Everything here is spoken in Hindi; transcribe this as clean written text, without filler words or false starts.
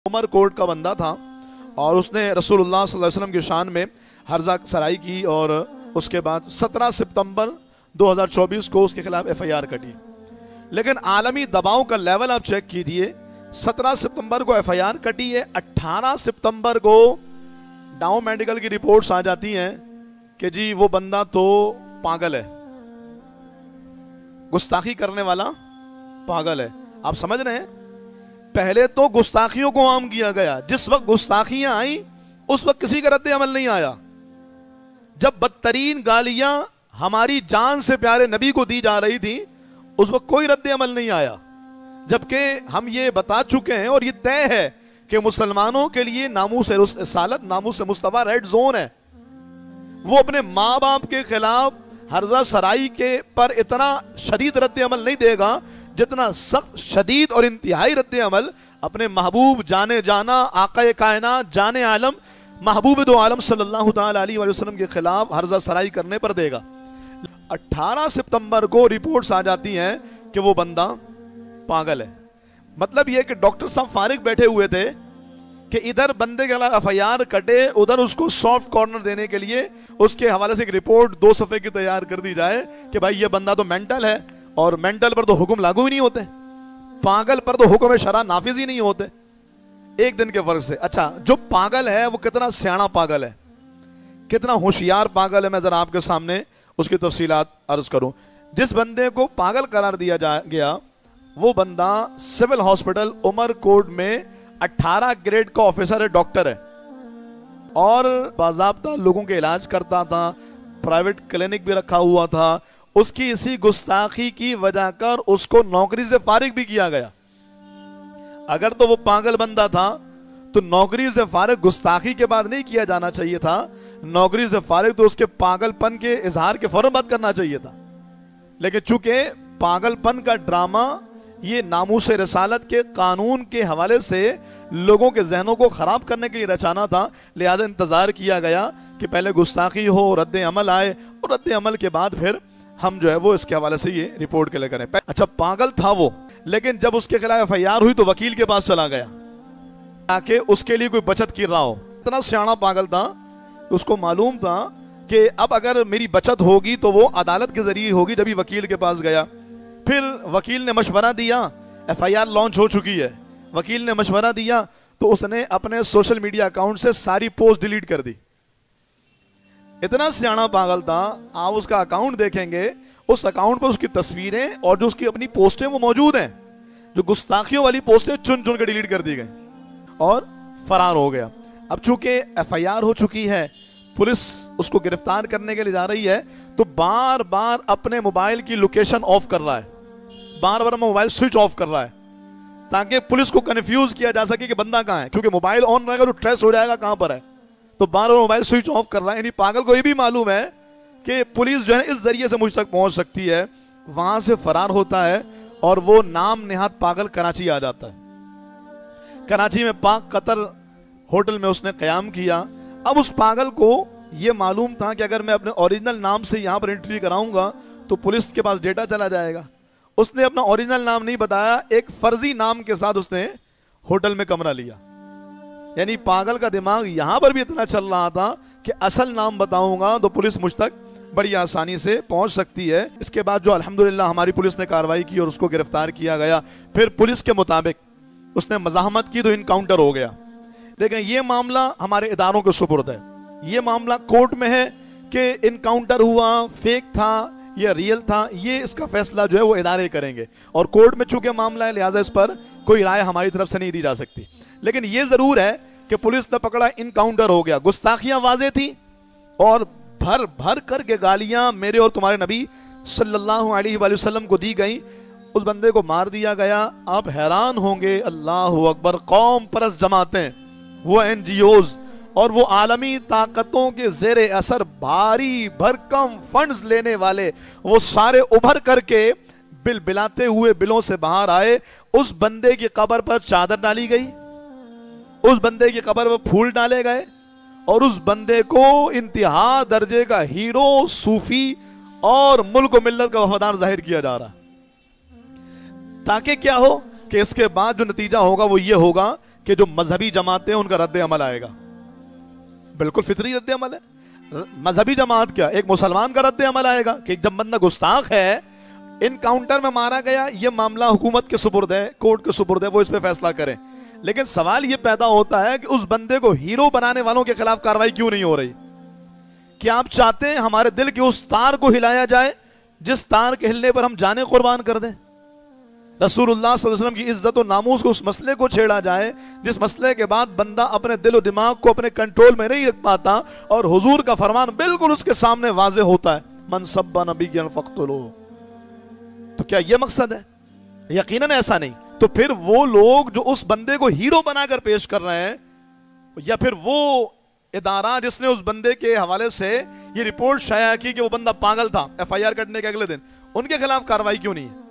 उमर कोट का बंदा था और उसने रसूलुल्लाह सल्लल्लाहु अलैहि वसल्लम की शान में हर्जा सराई की और उसके बाद 17 सितंबर 2024 को उसके खिलाफ एफआईआर कटी। लेकिन आलमी दबाव का लेवल आप चेक कीजिए, 17 सितंबर को एफआईआर कटी है, 18 सितंबर को डाउ मेडिकल की रिपोर्ट्स आ जाती हैं कि जी वो बंदा तो पागल है, गुस्ताखी करने वाला पागल है। आप समझ रहे हैं, पहले तो गुस्ताखियों को आम किया गया, जिस वक्त गुस्ताखियां आई उस वक्त किसी का रद्द अमल नहीं आया। जब बदतरीन गालियां हमारी जान से प्यारे नबी को दी जा रही थी उस वक्त कोई रद्द अमल नहीं आया, जबकि हम ये बता चुके हैं और ये तय है कि मुसलमानों के लिए नामूस रिसालत, नामूस मुस्तफा रेड जोन है। वो अपने माँ बाप के खिलाफ हर्जा सराई के पर इतना शदीद रद्द अमल नहीं देगा जितना सख्त, शदीद और इंतहाई रद्द अमल अपने महबूब जाने जाना आक़ाए कायनात जाने आलम महबूब दो आलम सल्लल्लाहु ताला अलैहि वसल्लम के खिलाफ हर्जा सराई करने पर देगा। 18 सितंबर को रिपोर्ट्स आ जाती हैं कि वो बंदा पागल है। मतलब यह कि डॉक्टर साहब फारिग बैठे हुए थे कि इधर बंदे के खिलाफ एफआईआर कटे, उधर उसको सॉफ्ट कॉर्नर देने के लिए उसके हवाले से एक रिपोर्ट 2 सफ़े की तैयार कर दी जाए कि भाई ये बंदा तो मेंटल है और मेंटल पर तो हुक्म लागू ही नहीं होते, पागल पर तो हुक्म शरा नाफिज ही नहीं होते, एक दिन के फर्क से। अच्छा, जो पागल है वो कितना सियाना पागल है, कितना होशियार पागल है, मैं जरा आपके सामने उसकी तफसीलात अर्ज करूं। जिस बंदे को पागल करार दिया गया वो बंदा सिविल हॉस्पिटल उमर कोट में 18 ग्रेड का ऑफिसर है, डॉक्टर है और बाज़ाब्ता लोगों के इलाज करता था, प्राइवेट क्लिनिक भी रखा हुआ था। उसकी इसी गुस्ताखी की वजह कर उसको नौकरी से फारिग भी किया गया। अगर तो वो पागल बंदा था तो नौकरी से फारिग गुस्ताखी के बाद नहीं किया जाना चाहिए था, नौकरी से फारिग तो उसके पागलपन के इजहार के फौरन बाद करना चाहिए था। लेकिन चूंकि पागलपन का ड्रामा ये नामूस रिसालत के कानून के हवाले से लोगों के जहनों को खराब करने के लिए रचाना था, लिहाजा इंतजार किया गया कि पहले गुस्ताखी हो, रद्द अमल आए और रद्द अमल के बाद फिर हम जो है वो इसके हवाले से ये रिपोर्ट के लिए करें। अच्छा, पागल था वो, लेकिन जब उसके खिलाफ एफआईआर हुई तो वकील के पास चला गया ताकि उसके लिए कोई बचत कर रहा हो। इतना सियाना पागल था, उसको मालूम था कि अब अगर मेरी बचत होगी तो वो अदालत के जरिए होगी। जब ही वकील के पास गया, फिर वकील ने मशवरा दिया, एफआईआर लॉन्च हो चुकी है, वकील ने मशवरा दिया तो उसने अपने सोशल मीडिया अकाउंट से सारी पोस्ट डिलीट कर दी। इतना सियाना पागल था, आप उसका अकाउंट देखेंगे, उस अकाउंट पर उसकी तस्वीरें और जो उसकी अपनी पोस्टें वो मौजूद हैं, जो गुस्ताखियों वाली पोस्टें चुन चुन कर डिलीट कर दी गई और फरार हो गया। अब चूंकि एफआईआर हो चुकी है, पुलिस उसको गिरफ्तार करने के लिए जा रही है, तो बार बार अपने मोबाइल की लोकेशन ऑफ कर रहा है, बार बार मोबाइल स्विच ऑफ कर रहा है ताकि पुलिस को कंफ्यूज किया जा सके कि बंदा कहां है, क्योंकि मोबाइल ऑन रहेगा तो ट्रेस हो जाएगा कहां पर है, तो बार बार मोबाइल स्विच ऑफ कर रहा है। यानी पागल को ये भी मालूम है कि पुलिस जो है इस जरिए से मुझ तक पहुंच सकती है, वहां से फरार होता है और वो नाम नेहात पागल कराची आ जाता है। कराची में पाक कतर होटल में उसने क़याम किया। अब उस पागल को ये मालूम था कि अगर मैं अपने ओरिजिनल नाम से यहाँ पर एंट्री कराऊंगा तो पुलिस के पास डेटा चला जाएगा। उसने अपना ओरिजिनल नाम नहीं बताया, एक फर्जी नाम के साथ उसने होटल में कमरा लिया। यानी पागल का दिमाग यहां पर भी इतना चल रहा था कि असल नाम बताऊंगा तो पुलिस मुझ तक बड़ी आसानी से पहुंच सकती है। इसके बाद जो अल्हम्दुलिल्लाह हमारी पुलिस ने कार्रवाई की और उसको गिरफ्तार किया गया। फिर पुलिस के मुताबिक उसने मज़ाहमत की तो इनकाउंटर हो गया। लेकिन ये मामला हमारे इदारों के सुपुर्द है, ये मामला कोर्ट में है कि इनकाउंटर हुआ, फेक था या रियल था, ये इसका फैसला जो है वो इदारे करेंगे और कोर्ट में चूंकि मामला है लिहाजा इस पर कोई राय हमारी तरफ से नहीं दी जा सकती। लेकिन ये जरूर है कि पुलिस ने पकड़ा, इनकाउंटर हो गया, गुस्ताखियां वाजे थी और भर भर करके गालियां मेरे और तुम्हारे नबी सल्लल्लाहु अलैहि वसल्लम को दी गई। उस बंदे को मार दिया गया। आप हैरान होंगे, अल्लाह अकबर, कौम परस्त जमातें, वो एनजीओज और वो आलमी ताकतों के जेरे असर भारी भरकम फंड्स लेने वाले, वो सारे उभर करके बिल बिलाते हुए बिलों से बाहर आए। उस बंदे की कब्र पर चादर डाली गई, उस बंदे की कब्र पर फूल डाले गए और उस बंदे को इंतहा दर्जे का हीरो, सूफी और मुल्क व मिल्लत का वफादार जाहिर किया जा रहा, ताकि क्या हो कि इसके बाद जो नतीजा होगा वो ये होगा कि जो मजहबी जमातें उनका रद्द अमल आएगा। बिल्कुल फितरी रद्द अमल है। मजहबी जमात क्या, एक मुसलमान का रद्द अमल आएगा कि जब बंदा गुस्ताख है, इनकाउंटर में मारा गया, ये मामला हुकूमत के सुपुर्द है, कोर्ट के सुपुर्द है, वो इस पे फैसला करें। लेकिन सवाल ये पैदा होता है कि उस बंदे को हीरो बनाने वालों के खिलाफ कार्रवाई क्यों नहीं हो रही? क्या आप चाहते हैं हमारे दिल के उस तार को हिलाया जाए जिस तार के हिलने पर हम जाने कुर्बान कर दें? रसूलुल्लाह सल्लल्लाहु अलैहि वसल्लम की इज्जत और नामूस को, उस मसले को छेड़ा जाए जिस मसले के बाद बंदा अपने दिल और दिमाग को अपने कंट्रोल में नहीं रख पाता, और हुजूर का फरमान बिल्कुल उसके सामने वाज़े होता है, मन सब्बा नबिय्यन फक़्तुलूहु। तो क्या यह मकसद है? यकीनन ऐसा नहीं। तो फिर वो लोग जो उस बंदे को हीरो बनाकर पेश कर रहे हैं, या फिर वो इदारा जिसने उस बंदे के हवाले से ये रिपोर्ट शाया की कि वो बंदा पागल था, FIR करने के अगले दिन, उनके खिलाफ कार्रवाई क्यों नहीं है?